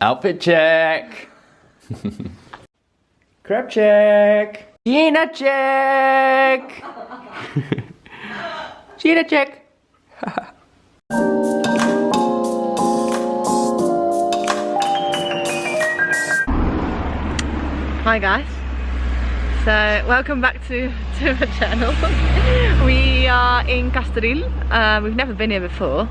Outfit check. Crab check. Gina check. Gina check. Hi guys, so welcome back to the channel. We are in Castril. We've never been here before,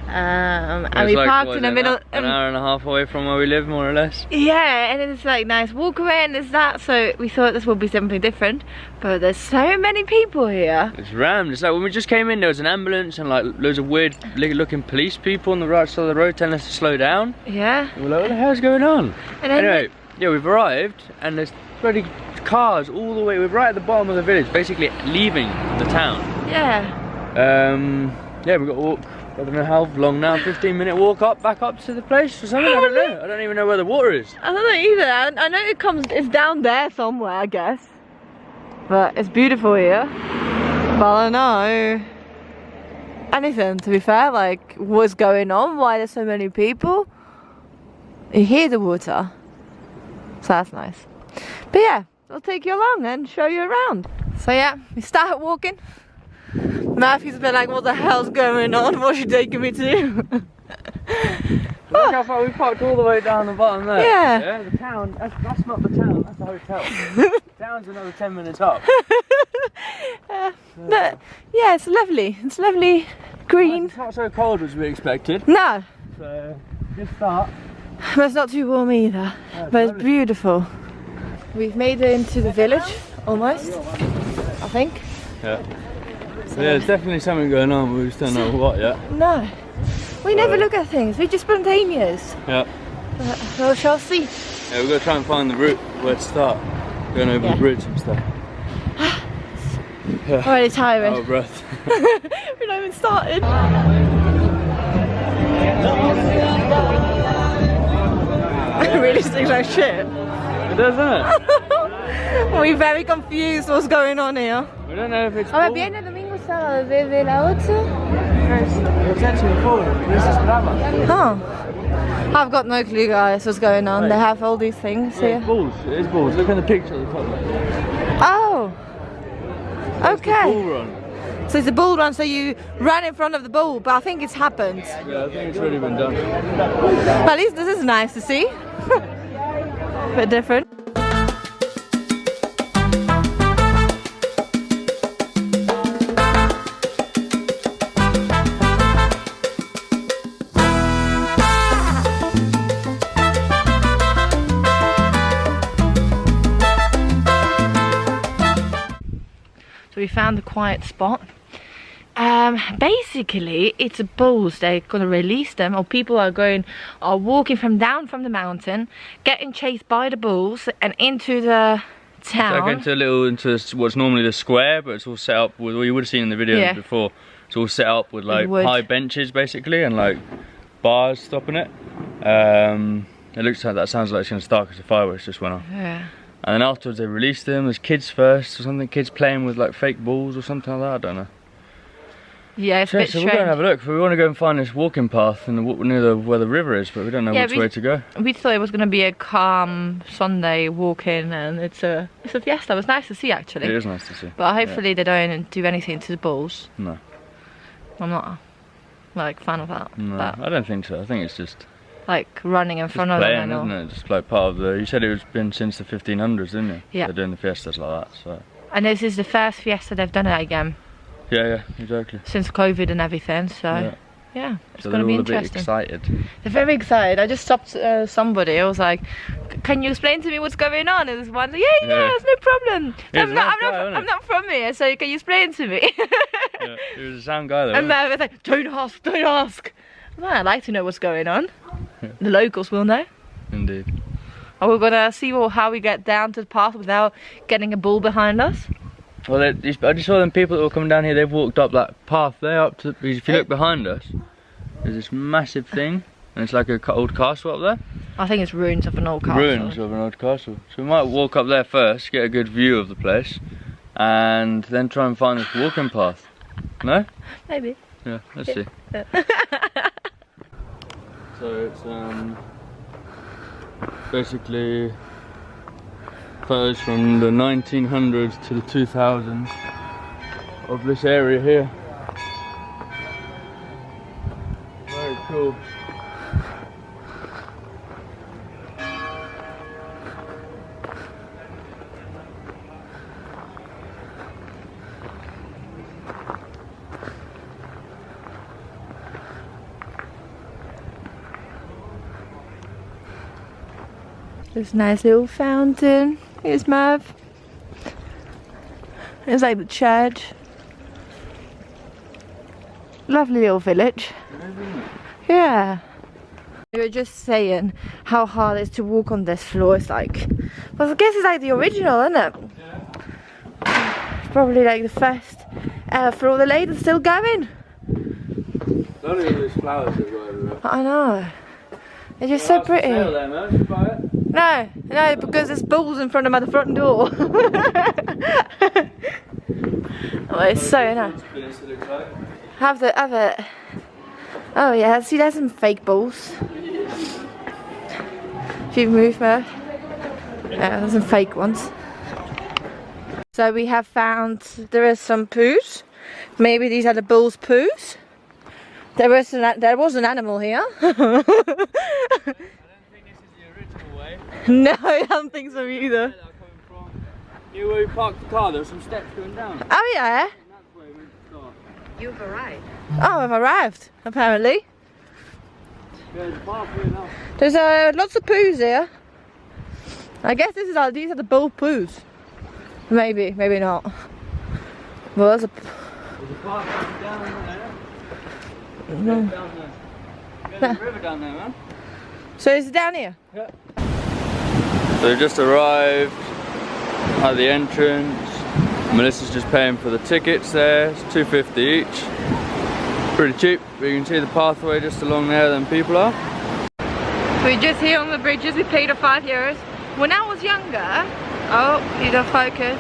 and we parked in the middle. An hour and a half away from where we live, more or less. Yeah, and it's like nice walkway and there's that, so we thought this would be something different, but there's so many people here. It's rammed. It's like when we just came in, there was an ambulance and like loads of weird looking police people on the right side of the road telling us to slow down. Yeah. And we're like, what the hell's going on? And then anyway, yeah, we've arrived and there's bloody cars all the way. We're right at the bottom of the village, basically leaving the town. Yeah. Yeah, we've got to walk, I don't know how long now, 15-minute walk back up to the place or something. I don't know. I don't even know where the water is. I don't know either. I know it's down there somewhere, I guess. But it's beautiful here. But I don't know anything, to be fair, like what's going on, why there's so many people. You hear the water. So that's nice. But yeah, I'll take you along and show you around. So yeah, we started walking. Matthew's been like, what the hell's going on? What's she taking me to? Look how far we parked all the way down the bottom there. Yeah. The town, that's not the town, that's the hotel. The town's another 10 minutes up. But yeah, it's lovely. It's lovely green. It's not so cold as we expected. No. So, good start. But it's not too warm either. Yeah, but it's lovely. beautiful. We've made it into the village, almost, I think. Yeah. So yeah, there's definitely something going on, but we just don't know what yet. No. We never look at things, we're just spontaneous. Yeah. We shall see. Yeah, we've got to try and find the route where to start. Going over the bridge and stuff. Yeah. Already tired. Out of breath. We're not even started. It really stinks like shit. It does, doesn't it? We're very confused what's going on here. We don't know if it's Ahora viene el domingo sábado desde la 8. It's actually full. This is Brava. Oh. I've got no clue, guys, what's going on. They have all these things Yeah, here. it's balls. It is balls. Look at the picture at the top. Oh. Okay. Bull run. So it's a bull run, so you run in front of the bull, but I think it's happened. Yeah, I think it's already been done. But at least this is nice to see. Bit different. So we found a quiet spot. Basically it's a bulls. They're gonna release them, or people are walking down from the mountain, getting chased by the bulls and into the town. It's like into what's normally the square, but it's all set up with, well, you would have seen in the video before, it's all set up with like high benches basically and like bars stopping it. It looks like that sounds like it's gonna start because the fireworks just went off. Yeah. And then afterwards they released them. There's kids first or something, kids playing with like fake balls or something like that, I don't know. Yeah, it's a bit so strange. we're going to have a look. We want to go and find this walking path near where the river is, but we don't know which way to go. We thought it was going to be a calm Sunday walk-in, and it's a fiesta. It was nice to see, actually. It is nice to see. But hopefully they don't do anything to the bulls. No. I'm not like fan of that. No, but I don't think so. I think it's just like running in front of playing, them. isn't it? Just like part of the. You said it's been since the 1500s, didn't you? Yeah. They're doing the fiestas like that, so. And this is the first fiesta they've done it again. Yeah, exactly. Since COVID and everything, so yeah, it's going to be interesting. So they're all a bit excited. They're very excited. I just stopped somebody. I was like, "Can you explain to me what's going on?" And this one's like, "Yeah, it's no problem. I'm not from here, so can you explain to me?" Yeah, he was a sound guy though. And I was like, "Don't ask, don't ask." Well, I'd like to know what's going on. Yeah. The locals will know. Indeed. And we're gonna see how we get down to the path without getting a bull behind us. Well, I just saw them people that were coming down here. They've walked up that path there up to. If you look behind us, there's this massive thing, and it's like an old castle up there. I think it's ruins of an old castle. Ruins of an old castle. So we might walk up there first, get a good view of the place, and then try and find this walking path. No? Maybe. Yeah, let's see. So it's basically photos from the 1900s to the 2000s of this area here. Very cool. This nice little fountain. Here's Merv. There's like the church. Lovely little village. Yeah. We were just saying how hard it is to walk on this floor. It's like, well, I guess it's like the original, isn't it? Yeah. Probably like the first floor. The lady's still going. Look at these flowers that go everywhere. I know. They're just so pretty. There, man. Should we buy it? No, because there's balls in front of my front door. Oh, it's so nice. Have it. Oh yeah, see there's some fake balls. If you move there. Yeah, there's some fake ones. So we have found there is some poos. Maybe these are the bull's poos. There was an animal here. No, I don't think so either. You where we parked the car, there's some steps going down. Oh yeah? And that's where we went to start. You've arrived. Oh, I've arrived, apparently. Yeah, there's a path here now. There's lots of poos here. I guess these are the bull poos. Maybe not. Well, there's a path down there. No. Down there. There's a river down there, man. So is it down here? Yeah. So we just arrived at the entrance. Melissa's just paying for the tickets there. It's $2.50 each. Pretty cheap. But you can see the pathway just along there than people are. We're just here on the bridges. We paid €5. When I was younger, oh, you don't focus.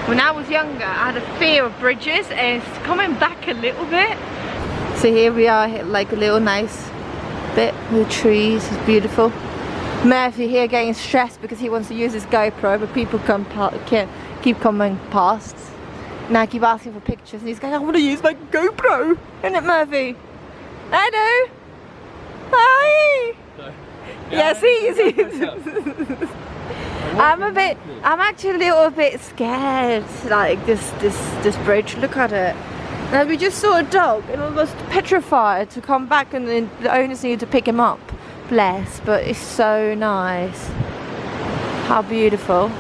When I was younger, I had a fear of bridges, and it's coming back a little bit. So here we are, like a little nice bit with trees. It's beautiful. Murphy here getting stressed because he wants to use his GoPro, but people keep coming past. And I keep asking for pictures, and he's going, I want to use my GoPro. Isn't it, Murphy? I know. Hi. Yeah, see. I'm actually a little bit scared. Like this bridge. Look at it. And we just saw a dog and almost petrified to come back, and then the owners needed to pick him up. Bless, but it's so nice. How beautiful.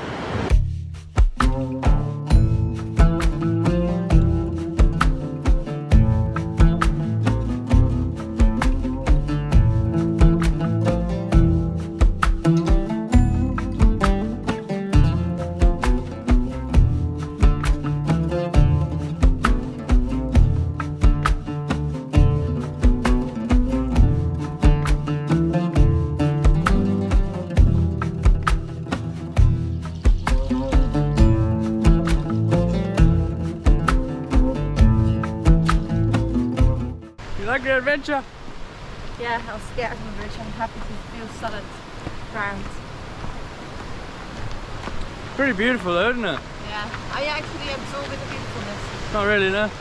Like the adventure? Yeah, I was scared of the bridge. I'm happy to feel solid ground. Pretty beautiful though, isn't it? Yeah, I actually absorb the beautifulness. Not really, no.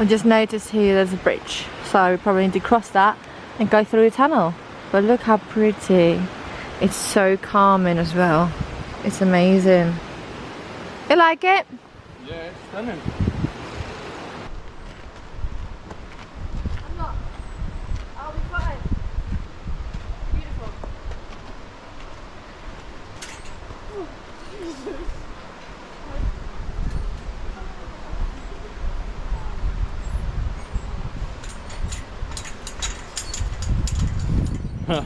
I just noticed here there's a bridge, so we probably need to cross that and go through the tunnel. But look how pretty. It's so calming as well. It's amazing. You like it? Yeah, it's stunning. I'm not. I'll be fine. Beautiful. You were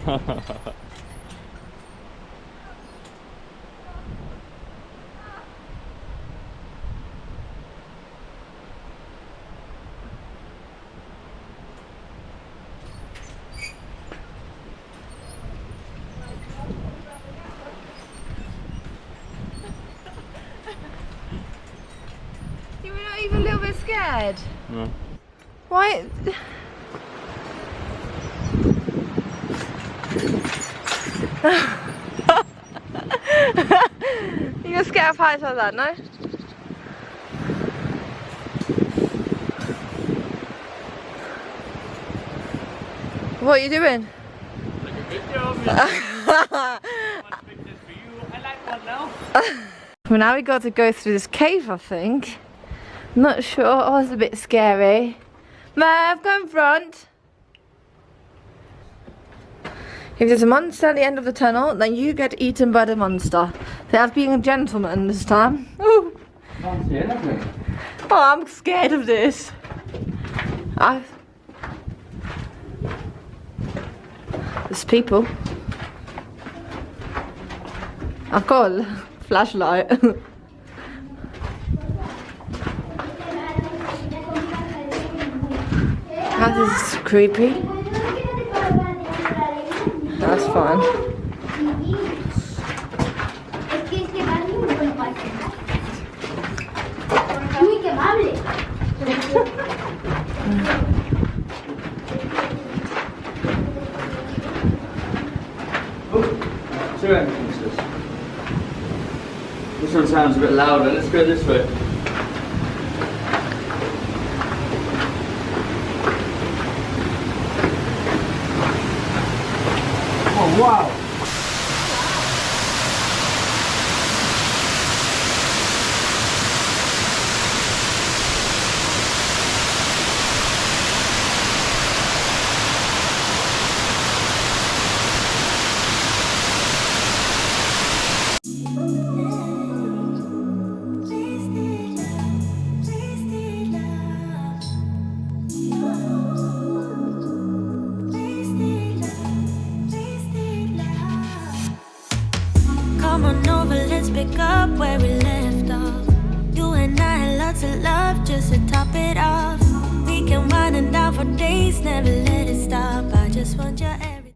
not even a little bit scared? No. Why? You're scared of heights like that, no? What are you doing? Like a video of me. I like one now. Well, now we got to go through this cave, I think. Not sure. Oh, it's a bit scary. Merv, go in front. If there's a monster at the end of the tunnel, then you get eaten by the monster. That's being a gentleman this time. Ooh. Can't see anything. Oh, I'm scared of this. There's people. I've got a flashlight. That is creepy. That's fine. Two entrances. This one sounds a bit louder. Let's go this way. Oh wow! Come on over, let's pick up where we left off. You and I had lots of love just to top it off. We can wind it down for days, never let it stop. I just want your everything.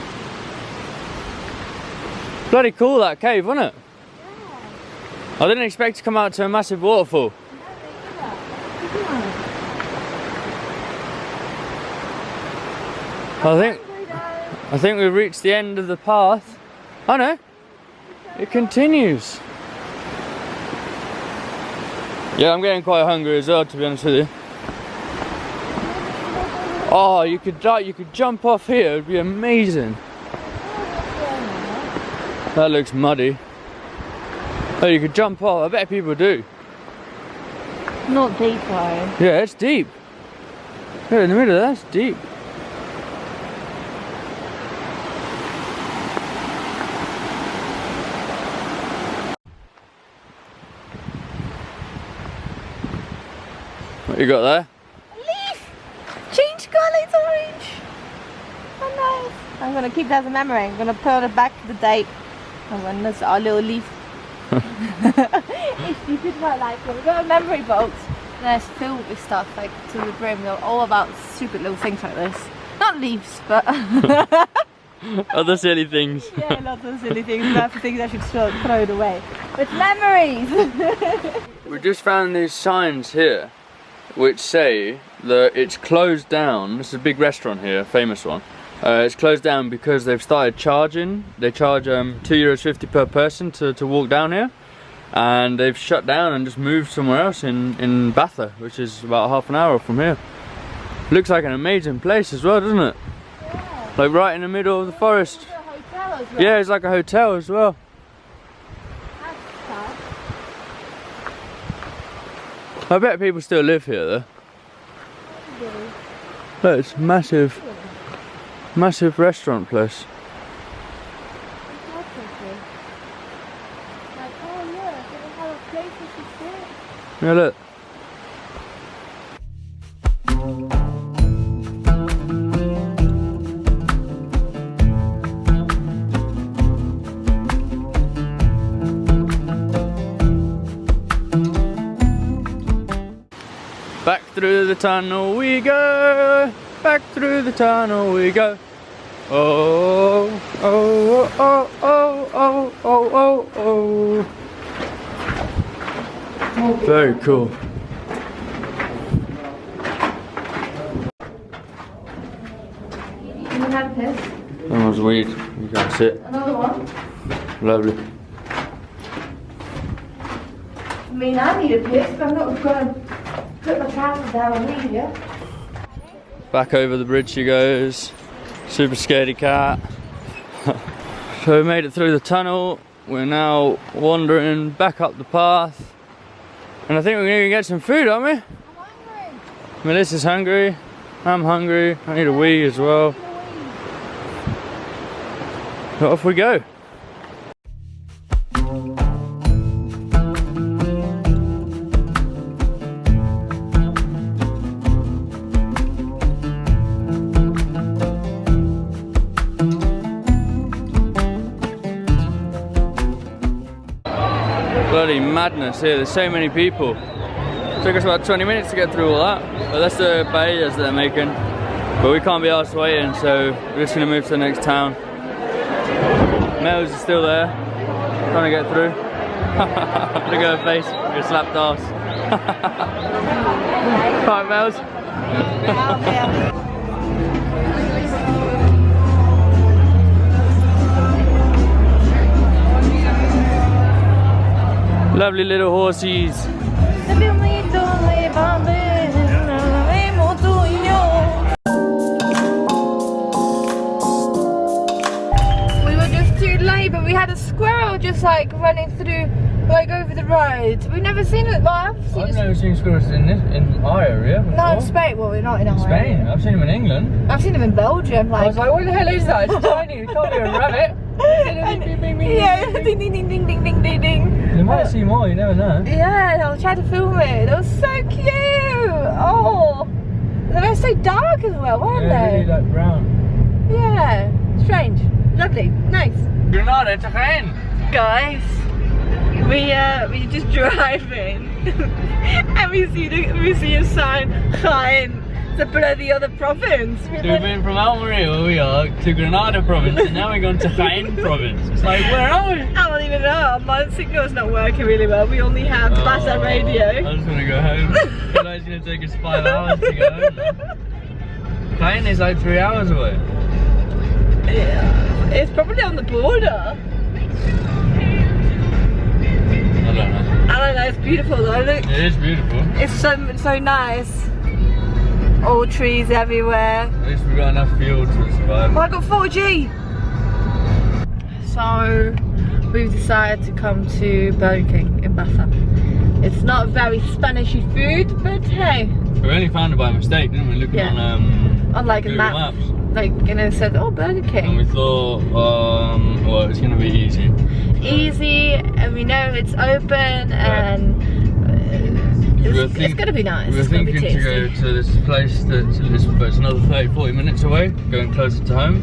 Bloody cool that cave, wasn't it? Yeah. I didn't expect to come out to a massive waterfall. I think we've reached the end of the path. Oh no, it continues. Yeah, I'm getting quite hungry as well, to be honest with you. Oh, you could jump off here. It would be amazing. That looks muddy. Oh, you could jump off. I bet people do. Not deep though. Yeah, it's deep. Yeah, in the middle, that's deep. What you got there? A leaf! Change colour, it's orange! Oh nice! I'm gonna keep that as a memory. I'm gonna put it back to the date. And when that's our little leaf. If you could quite like it. We've got a memory box that's filled with stuff like to the brim. They're all about stupid little things like this. Not leaves, but other silly things. Yeah, lots of silly things. Lots of things I should throw it away. But memories! We just found these signs here which say that it's closed down. This is a big restaurant here, a famous one. It's closed down because they've started charging. They charge €2.50 per person to walk down here, and they've shut down and just moved somewhere else in Batha, which is about half an hour from here. Looks like an amazing place as well, doesn't it? Yeah. Like right in the middle of the forest. It's a hotel as well. Yeah, it's like a hotel as well. I bet people still live here though. Look, it's massive. Massive restaurant place. Yeah, look. through the tunnel we go. Back through the tunnel we go. Oh, oh, oh, oh, oh, oh, oh, oh. Very cool. Can you have this? That was weird. You can't sit. Another one? Lovely. I mean, I need a piss, but I'm not going to put my trousers down and leave you. Back over the bridge she goes. Super scaredy cat. So we made it through the tunnel. We're now wandering back up the path. And I think we're gonna get some food, aren't we? I'm hungry. Melissa's hungry. I'm hungry. I need a wee as well. So off we go. Bloody madness here, there's so many people. Took us about 20 minutes to get through all that. But that's the paellas that they're making. But we can't be arsed waiting, so we're just gonna move to the next town. Mel's is still there, trying to get through. Look at her face, you're slapped ass. Right, Mel's? Lovely little horsies. We were just too late, but we had a squirrel just like running through, like over the road. We've never seen it. Well, I've never seen squirrels in our area before. No, in Spain. Well, we're not in our Spain. area. I've seen them in England. I've seen them in Belgium. Like, I was like, what the hell is that? It's tiny. It can't be a rabbit. Yeah, ding ding ding ding ding ding ding ding. You might see more, you never know. Yeah, I was trying to film it. It was so cute. Oh, they were so dark as well, weren't Yeah, they? really like brown. Yeah, strange, lovely, nice. Granada to Jaén. Guys, we just drive in and we see a sign, Jaén. The bloody other province. So we've been from Almeria, where we are, to Granada province, and now we're going to Jaén province. It's like, where are we? I don't even know. My signal's not working really well. We only have Bassa radio. I just want to go home. I feel like it's going to take us 5 hours to go home now. Jaén is like 3 hours away. Yeah, it's probably on the border. I don't know. I don't know. It's beautiful though. Look. It is beautiful. It's so nice. All trees everywhere. At least we've got enough fuel to survive. Oh, I got 4G! So, we've decided to come to Burger King in Bassa. It's not very Spanishy food, but hey. We only found it by mistake, didn't we? Looking on like Google a map. Like, and it said, oh, Burger King. And we thought, well, it's going to be easy. Easy, and we know it's open, and it's going to be nice. We were thinking to go to this place but it's another 30-40 minutes away, going closer to home,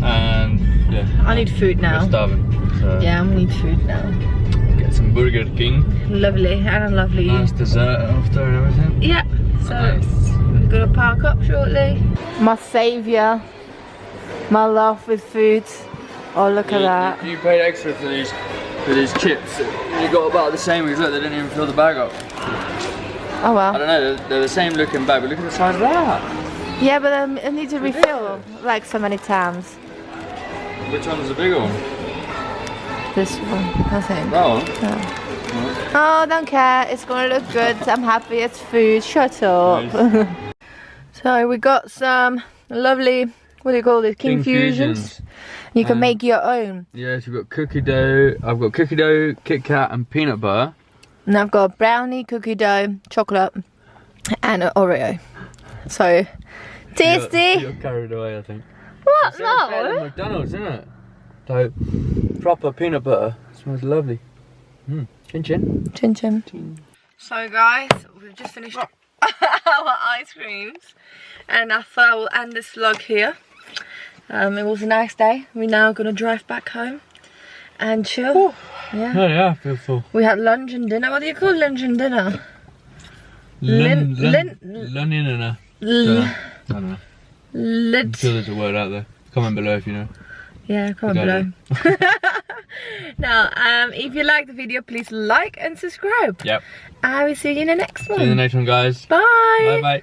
and yeah. I need food now. We're starving. So yeah, we need food now. Get some Burger King. Lovely, and a lovely. Nice dessert after and everything. Yeah, so nice. we're going to park up shortly. My saviour, my love with food. Oh, look at that. You paid extra for these chips. You got about the same as, look, they didn't even fill the bag up. Oh well. I don't know, they're the same looking bag, but look at the size of that. Yeah, but I need to refill like so many times. Which one's the bigger one? This one, I think. That one? Yeah. Oh, don't care. It's gonna look good. I'm happy. It's food. Shut up. Nice. So we got some lovely, what do you call this? King Fusions. You can make your own. Yes, we've got cookie dough. I've got cookie dough, Kit Kat, and peanut butter. And I've got brownie, cookie dough, chocolate, and an Oreo. So tasty. You're carried away, I think. What? It's better than McDonald's, isn't it? So proper peanut butter. It smells lovely. Chin chin. Chin chin. So guys, we've just finished our ice creams, and I thought I will end this vlog here. It was a nice day. We're now gonna drive back home and chill. Ooh. Yeah. Oh yeah, I feel full. We had lunch and dinner. What do you call lunch and dinner? Leninina. I don't know. I'm sure there's a word out there. Comment below if you know. Yeah, comment below. Now, if you like the video, please like and subscribe. Yep. I will see you in the next one. See you in the next one, guys. Bye. Bye bye.